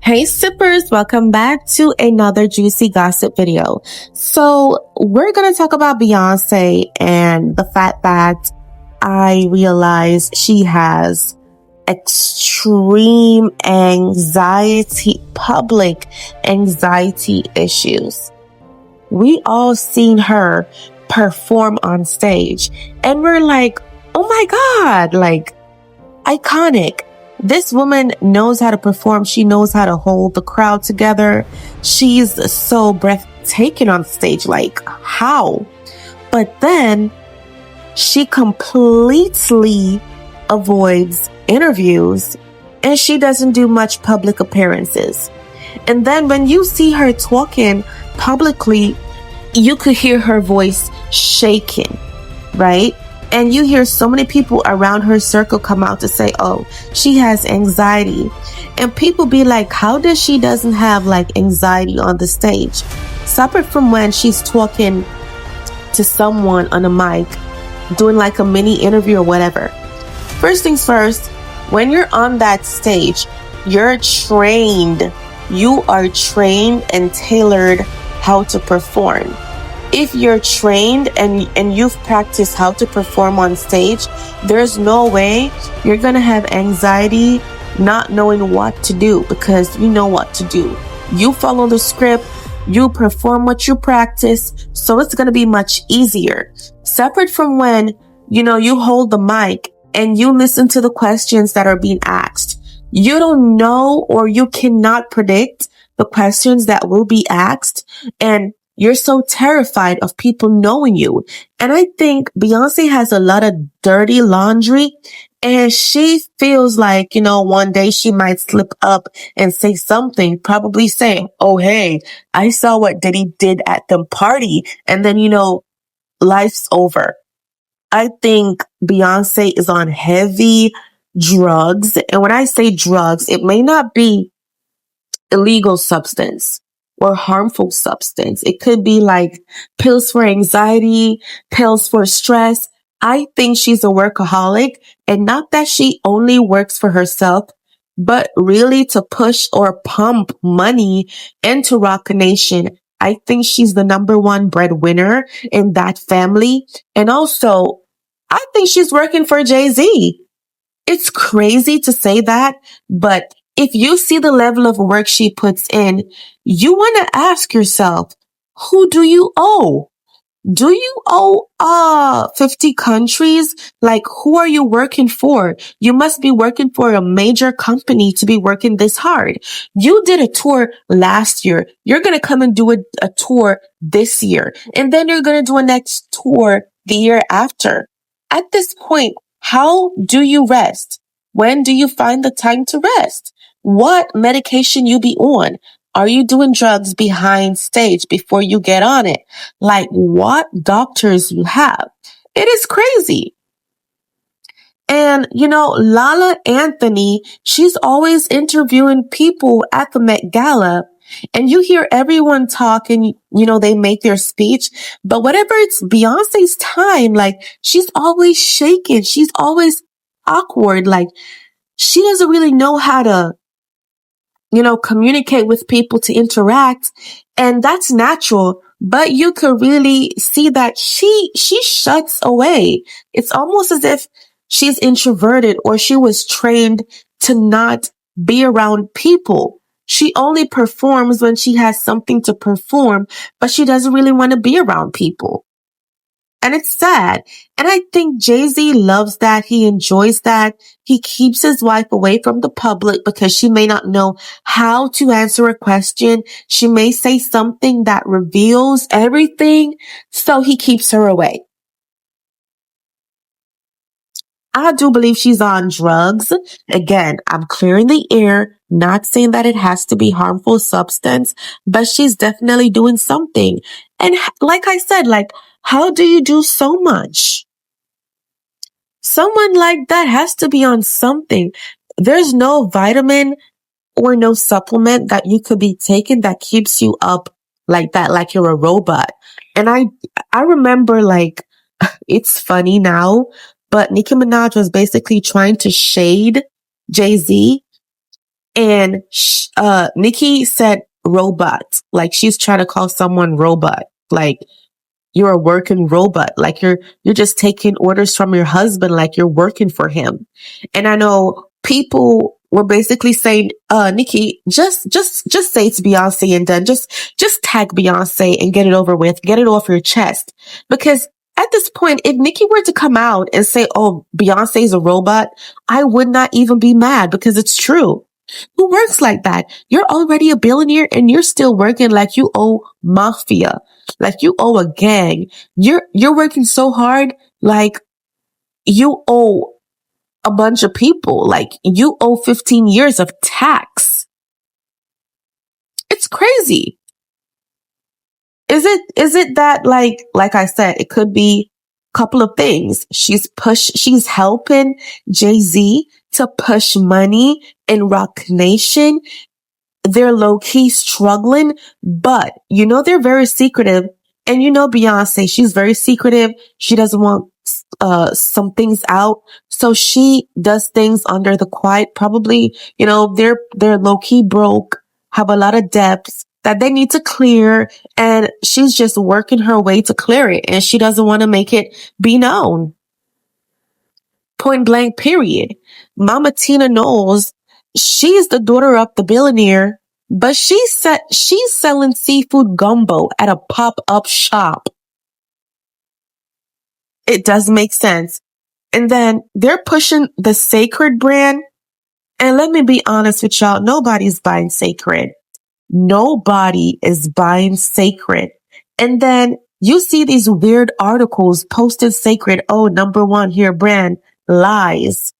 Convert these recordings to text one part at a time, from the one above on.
Hey sippers, welcome back to another juicy gossip video. So we're going to talk about Beyonce and the fact that I realize she has extreme anxiety, public anxiety issues. We all seen her perform on stage and we're like, oh my God, like iconic. This woman knows how to perform. She knows how to hold the crowd together. She's so breathtaking on stage. Like, how? But then she completely avoids interviews and she doesn't do much public appearances. And then when you see her talking publicly, you could hear her voice shaking, right? And you hear so many people around her circle come out to say, oh, she has anxiety. And people be like, how does she doesn't have like anxiety on the stage? Separate from when she's talking to someone on a mic, doing like a mini interview or whatever. First things first, when you're on that stage, you're trained. You are trained and tailored how to perform. If you're trained and you've practiced how to perform on stage, there's no way you're going to have anxiety not knowing what to do, because you know what to do. You follow the script, you perform what you practice, so it's going to be much easier. Separate from when, you hold the mic and you listen to the questions that are being asked. You don't know, or you cannot predict the questions that will be asked, and you're so terrified of people knowing you. And I think Beyonce has a lot of dirty laundry, and she feels like, one day she might slip up and say something, probably say, oh, hey, I saw what Diddy did at the party. And then, life's over. I think Beyonce is on heavy drugs. And when I say drugs, it may not be illegal substance or harmful substance. It could be like pills for anxiety, pills for stress. I think she's a workaholic, and not that she only works for herself, but really to push or pump money into Roc Nation. I think she's the number one breadwinner in that family. And also, I think she's working for Jay-Z. It's crazy to say that, but if you see the level of work she puts in, you want to ask yourself, who do you owe? Do you owe 50 countries? Like, who are you working for? You must be working for a major company to be working this hard. You did a tour last year. You're going to come and do a tour this year. And then you're going to do a next tour the year after. At this point, how do you rest? When do you find the time to rest? What medication you be on? Are you doing drugs behind stage before you get on it? Like, what doctors you have? It is crazy. And, Lala Anthony, she's always interviewing people at the Met Gala. And you hear everyone talking, they make their speech. But whatever it's Beyonce's time, like, she's always shaking. She's always awkward. Like, she doesn't really know how to, communicate with people, to interact. And that's natural. But you could really see that she shuts away. It's almost as if she's introverted, or she was trained to not be around people. She only performs when she has something to perform, but she doesn't really want to be around people. And it's sad. And I think Jay-Z loves that. He enjoys that. He keeps his wife away from the public because she may not know how to answer a question. She may say something that reveals everything. So he keeps her away. I do believe she's on drugs. Again, I'm clearing the air, not saying that it has to be harmful substance, but she's definitely doing something. And like I said, how do you do so much? Someone like that has to be on something. There's no vitamin or no supplement that you could be taking that keeps you up like that, like you're a robot. And I remember, it's funny now, but Nicki Minaj was basically trying to shade Jay-Z. And Nikki said robot, like she's trying to call someone robot, like you're a working robot, like you're just taking orders from your husband, like you're working for him. And I know people were basically saying, Nikki, just say it's Beyonce and done. Just tag Beyonce and get it over with, get it off your chest. Because at this point, if Nikki were to come out and say, oh, Beyonce's a robot, I would not even be mad because it's true. Who works like that? You're already a billionaire and you're still working like you owe mafia, like you owe a gang. You're working so hard, like you owe a bunch of people, like you owe 15 years of tax. It's crazy. Is it that like I said, it could be a couple of things. She's helping Jay-Z to push money in Rock Nation. They're low-key struggling, but they're very secretive. And Beyonce, she's very secretive. She doesn't want some things out. So she does things under the quiet. Probably, they're low-key broke, have a lot of debts that they need to clear, and she's just working her way to clear it, and she doesn't want to make it be known. Point blank, period. Mama Tina Knowles, she's the daughter of the billionaire, but she's selling seafood gumbo at a pop-up shop. It does make sense. And then they're pushing the Sacred brand. And let me be honest with y'all, nobody's buying Sacred. Nobody is buying Sacred. And then you see these weird articles posted Sacred. Oh, number one here brand. Lies.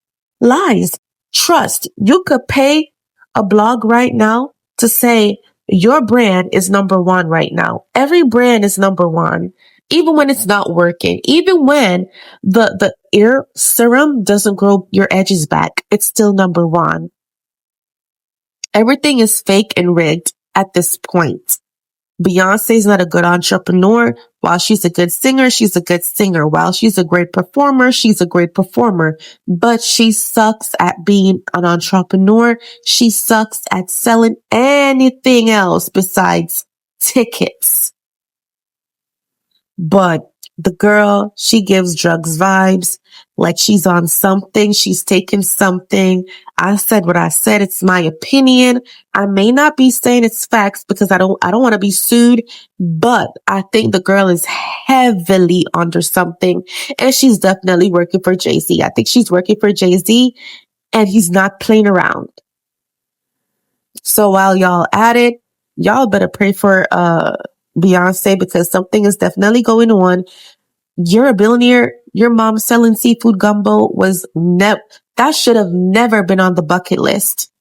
Trust. You could pay a blog right now to say your brand is number one right now. Every brand is number one, even when it's not working, even when the ear serum doesn't grow your edges back, it's still number one. Everything is fake and rigged at this point. Beyonce's not a good entrepreneur. While she's a good singer, she's a good singer. While she's a great performer, she's a great performer. But she sucks at being an entrepreneur. She sucks at selling anything else besides tickets. But the girl, she gives drugs vibes, like she's on something, she's taking something. I said what I said. It's my opinion. I may not be saying it's facts because I don't want to be sued, but I think the girl is heavily under something, and she's definitely working for Jay-Z. I think she's working for Jay-Z, and he's not playing around. So while y'all at it, y'all better pray for Beyonce, because something is definitely going on. You're a billionaire. Your mom selling seafood gumbo that should have never been on the bucket list.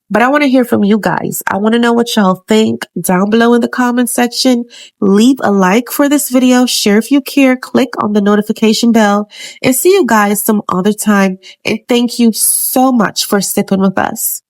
But I want to hear from you guys. I want to know what y'all think down below in the comment section. Leave a like for this video. Share if you care. Click on the notification bell, and see you guys some other time. And thank you so much for sipping with us.